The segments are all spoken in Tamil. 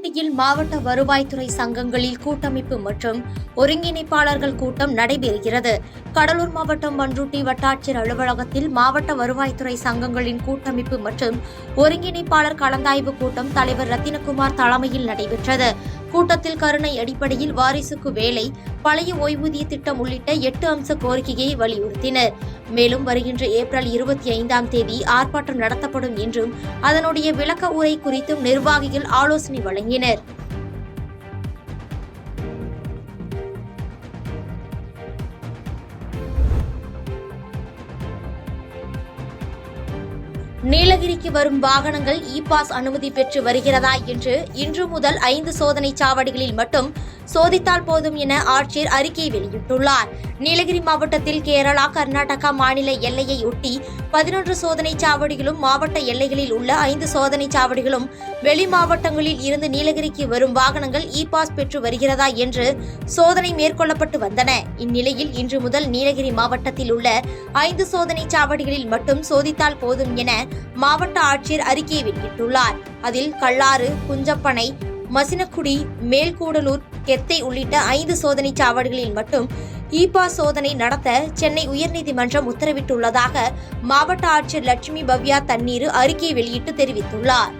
பண்ருட்டியில் மாவட்ட வருவாய்த்துறை சங்கங்களில் கூட்டமைப்பு மற்றும் ஒருங்கிணைப்பாளர்கள் கூட்டம் நடைபெறுகிறது. கடலூர் மாவட்டம் பண்ருட்டி வட்டாட்சியர் அலுவலகத்தில் மாவட்ட வருவாய்த்துறை சங்கங்களின் கூட்டமைப்பு மற்றும் ஒருங்கிணைப்பாளர் கலந்தாய்வு கூட்டம் தலைவர் ரத்தினகுமார் தலைமையில் நடைபெற்றது. கூட்டத்தில் கருணை அடிப்படையில் வாரிசுக்கு வேலை, பழைய ஓய்வூதிய திட்டம் உள்ளிட்ட 8 அம்ச கோரிக்கையை வலியுறுத்தினர். மேலும் வருகின்ற ஏப்ரல் 25 ஆர்ப்பாட்டம் நடத்தப்படும் என்றும் அதனுடைய விளக்க உரை குறித்தும் நிர்வாகிகள் ஆலோசனை வழங்கினர். நீலகிரிக்கு வரும் வாகனங்கள் இ-பாஸ் அனுமதி பெற்று வருகிறதா என்று இன்று முதல் 5 சோதனை சாவடிகளில் மட்டும் சோதித்தால் போதும் என ஆட்சியர் அறிக்கை வெளியிட்டுள்ளார். நீலகிரி மாவட்டத்தில் கேரளா, கர்நாடகா மாநில எல்லையை ஒட்டி 11 சோதனை சாவடிகளும், மாவட்ட எல்லைகளில் உள்ள 5 சோதனை சாவடிகளும், வெளி மாவட்டங்களில் இருந்து நீலகிரிக்கு வரும் வாகனங்கள் இ-பாஸ் பெற்று வருகிறதா என்று சோதனை மேற்கொள்ளப்பட்டு வந்தன. இந்நிலையில் இன்று முதல் நீலகிரி மாவட்டத்தில் உள்ள 5 சோதனை சாவடிகளில் மட்டும் சோதித்தால் போதும் என மாவட்ட ஆட்சியர் அறிக்கையை வெளியிட்டுள்ளார். அதில் கல்லாறு, குஞ்சப்பனை, மசினக்குடி, மேல்கூடலூர், கெத்தை உள்ளிட்ட 5 சோதனை சாவடிகளில் மட்டும் இ-பாஸ் சோதனை நடத்த சென்னை உயர்நீதிமன்றம் உத்தரவிட்டுள்ளதாக மாவட்ட ஆட்சியர் லட்சுமி பவ்யா தண்ணீர் அறிக்கை வெளியிட்டு தெரிவித்துள்ளார்.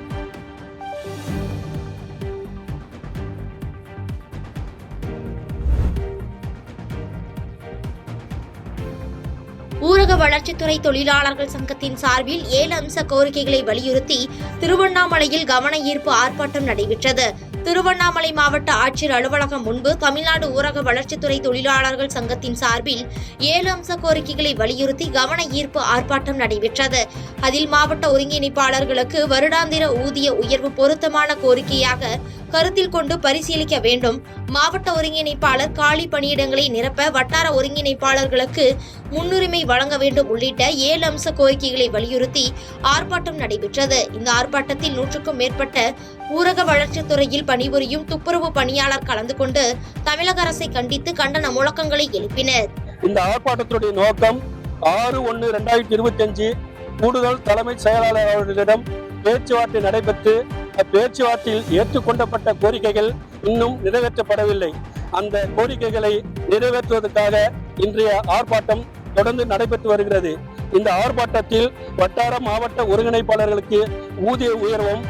ஊரக வளர்ச்சித்துறை தொழிலாளர்கள் சங்கத்தின் சார்பில் 7 அம்ச கோரிக்கைகளை வலியுறுத்தி திருவண்ணாமலையில் கவன ஈர்ப்பு ஆர்ப்பாட்டம் நடைபெற்றது. திருவண்ணாமலை மாவட்ட ஆட்சியர் அலுவலகம் முன்பு தமிழ்நாடு ஊரக வளர்ச்சித்துறை தொழிலாளர்கள் சங்கத்தின் சார்பில் 7 அம்ச கோரிக்கைகளை வலியுறுத்தி கவன ஈர்ப்பு ஆர்ப்பாட்டம் நடைபெற்றது. அதில் மாவட்ட ஒருங்கிணைப்பாளர்களுக்கு வருடாந்திர ஊதிய உயர்வு பொருத்தமான கோரிக்கையாக கருத்தில் கொண்டு பரிசீலிக்க வேண்டும், மாவட்ட ஒருங்கிணைப்பாளர் காலி பணியிடங்களை நிரப்ப வட்டார ஒருங்கிணைப்பாளர்களுக்கு முன்னுரிமை வழங்க வேண்டும் உள்ளிட்ட 7 அம்ச கோரிக்கைகளை வலியுறுத்தி ஆர்ப்பாட்டம் நடைபெற்றது. இந்த ஆர்ப்பாட்டத்தில் 100க்கும் மேற்பட்ட ஊரக வளர்ச்சித்துறையில் பணிபுரியும் துப்புரவு பணியாளர் கலந்து கொண்டு தமிழக அரசை கண்டித்து கண்டன முழக்கங்களை எழுப்பினர். இந்த ஆர்ப்பாட்டத்துடைய நோக்கம் 6/1/2025 கூடுதல் தலைமை செயலாளர் அவர்களிடம் பேச்சுவார்த்தை நடைபெற்று அப்பேச்சுவார்த்தையில் ஏற்றுக்கொள்ளப்பட்ட கோரிக்கைகள் இன்னும் நிறைவேற்றப்படவில்லை. அந்த கோரிக்கைகளை நிறைவேற்றுவதற்காக இன்றைய ஆர்ப்பாட்டம் தொடர்ந்து நடைபெற்று வருகிறது. இந்த ஆர்ப்பாட்டத்தில் வட்டார மாவட்ட ஒருங்கிணைப்பாளர்களுக்கு ஊதிய உயர்வும்,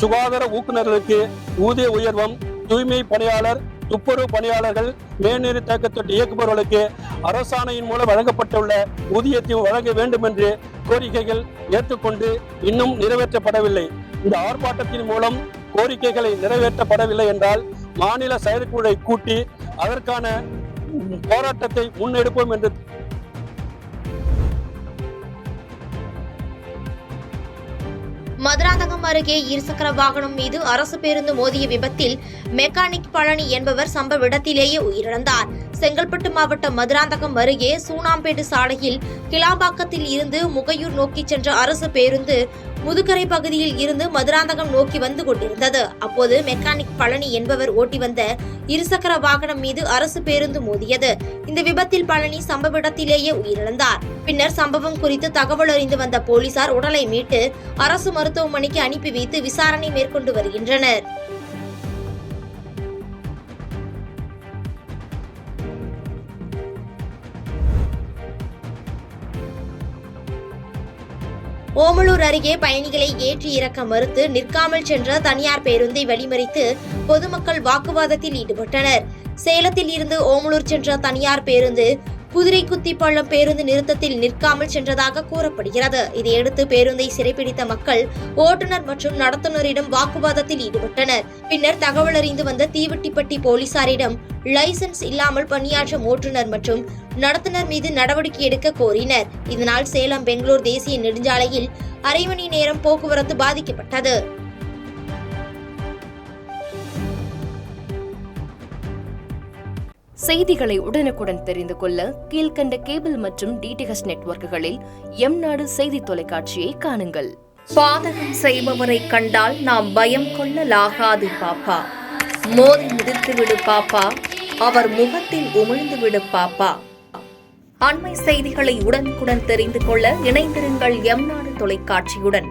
சுகாதார ஊக்குநர்களுக்கு ஊதிய உயர்வும், தூய்மை பணியாளர், துப்புரவு பணியாளர்கள், மேல்நிலை தேக்கத்தொட்டி இயக்குபவர்களுக்கு அரசாணையின் மூலம் வழங்கப்பட்டுள்ள ஊதியத்தை வழங்க வேண்டும் என்று கோரிக்கைகள் ஏற்றுக்கொண்டு இன்னும் நிறைவேற்றப்படவில்லை. இந்த ஆர்ப்பாட்டத்தின் மூலம் கோரிக்கைகளை நிறைவேற்றப்படவில்லை என்றால் மாநில செயற்குழுவை கூட்டி அதற்கான போராட்டத்தை முன்னெடுப்போம் என்று மதுராந்தகம் அருகே இருசக்கர வாகனம் மீது அரசு பேருந்து மோதிய விபத்தில் மெக்கானிக் பழனி என்பவர் சம்பவ இடத்திலேயே உயிரிழந்தார். செங்கல்பட்டு மாவட்டம் மதுராந்தகம் அருகே சூனாம்பேடு சாலையில் கிளாம்பாக்கத்தில் இருந்து முகையூர் நோக்கி சென்ற அரசு பேருந்து முதுகரை பகுதியில் இருந்து மதுராந்தகம் நோக்கி வந்து கொண்டிருந்தது. அப்போது மெக்கானிக் பழனி என்பவர் ஓட்டி வந்த இருசக்கர வாகனம் மீது அரசு பேருந்து மோதியது. இந்த விபத்தில் பழனி சம்பவ இடத்திலேயே உயிரிழந்தார். பின்னர் சம்பவம் குறித்து தகவல் அறிந்து வந்த போலீசார் உடலை மீட்டு அரசு மருத்துவமனைக்கு அனுப்பி வைத்து விசாரணை மேற்கொண்டு வருகின்றனர். ஓமலூர் அருகே பயணிகளை ஏற்றி இறக்க மறுத்து நிற்காமல் சென்ற தனியார் பேருந்தை வழிமறித்து பொதுமக்கள் வாக்குவாதத்தில் ஈடுபட்டனர். சேலத்தில் இருந்து ஓமலூர் சென்ற தனியார் பேருந்து குதிரைக்குத்திப்பள்ளம் பேருந்து நிறுத்தத்தில் நிற்காமல் சென்றதாக கூறப்படுகிறது. இதையடுத்து பேருந்தை சிறைப்பிடித்த மக்கள் ஓட்டுநர் மற்றும் நடத்துனரிடம் வாக்குவாதத்தில் ஈடுபட்டனர். பின்னர் தகவல் அறிந்து வந்த தீவட்டிப்பட்டி போலீசாரிடம் லைசென்ஸ் இல்லாமல் பணியாற்றும் ஓட்டுநர் மற்றும் நடத்துனர் மீது நடவடிக்கை எடுக்க கோரினர். இதனால் சேலம் பெங்களூர் தேசிய நெடுஞ்சாலையில் அரை மணி நேரம் போக்குவரத்து பாதிக்கப்பட்டது. செய்திகளை உடனுக்குடன் தெரிந்து கொள்ள கீழ்கண்ட கேபிள் மற்றும் டிடிஎச் நெட்வொர்க்குகளில் எம்நாடு செய்தி தொலைக்காட்சியை காணுங்கள். பாதகம் செய்பவரை கண்டால் நாம் பயம் கொள்ளலாகாது பாப்பா, மோதி மிதித்து விடு பாப்பா, அவர் முகத்தில் உமிழ்ந்து விடு பாப்பா. அண்மை செய்திகளை உடனுக்குடன் தெரிந்து கொள்ள இணைந்திருங்கள் எம்நாடு தொலைக்காட்சியுடன்.